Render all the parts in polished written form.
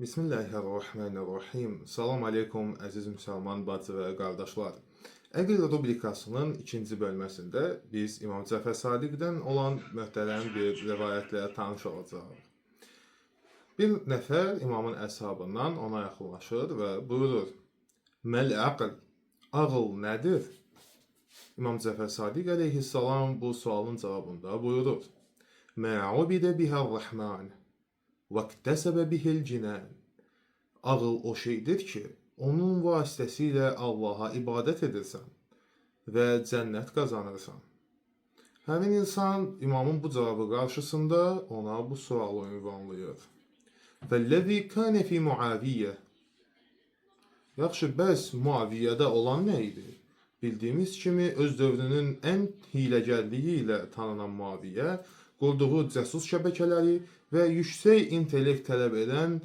Bismillahirrahmanirrahim. Salam aleykum əziz müsəlman bacı və qardaşlar. Əql rubrikasının ikinci bölməsində biz İmam Cəfər Sadiqdən olan möhtərəm bir rivayətlə tanış olacağıq. Bir nəfər imamın əshabından ona yaxınlaşır və buyurur: Məl əql, ağıl nədir? İmam Cəfər Sadiq əleyhissalam bu sualın cavabında buyurur: Mə'ubidə bihər-Rəhman və bihil cinan. Ağıl o şeydir ki, onun vasitəsilə Allaha ibadət edirsən və cənnət qazanırsan. Həmin insan imamın bu cavabı qarşısında ona bu sualı ünvanlayır. Vəl-ləzi kânə fî Muaviyyə. Yaxşı, bəs Muaviyyədə olan nə idi? Bildiyimiz kimi öz dövrünün ən hiləgərliyi ilə tanınan Muaviyyə, qurduğu cəsus şəbəkələri və yüksək intellekt tələb edən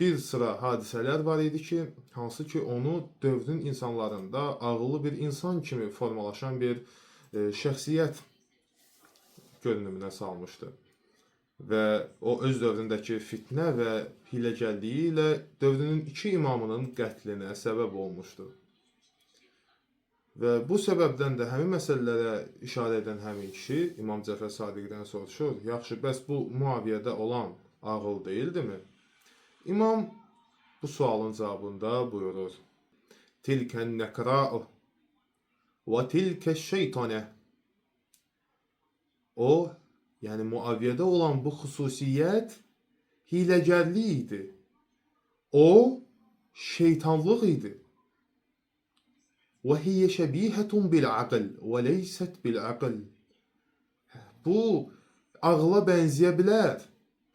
bir sıra hadisələr var idi ki, hansı ki onu dövrün insanlarında ağıllı bir insan kimi formalaşan bir şəxsiyyət görünümünə salmışdı. Və o öz dövründəki fitnə və hiləgərliyi ilə dövrünün iki imamının qətlinə səbəb olmuşdu. Və bu səbəbdən də həmin məsələlərə işarə edən həmin kişi İmam Cəfər Sadiqdən soruşur: Yaxşı, bəs bu Muaviyyədə olan ağıl deyildimi? İmam bu sualın cavabında buyurur: Tilkən nəkra'u və tilkəş şeytanə. O, yəni Muaviyyədə olan bu xüsusiyyət hiləgərlik idi. O, şeytanlıq idi. Və hiyyə şəbihətun bil-aql və leysət bil-aql. Bu, ağla bənzəyə bilər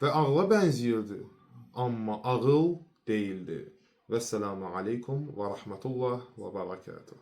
və ağla bənzəyirdi. Amma ağıl değildi. Vesselamu aleykum ve rahmetullah ve berekatuhu.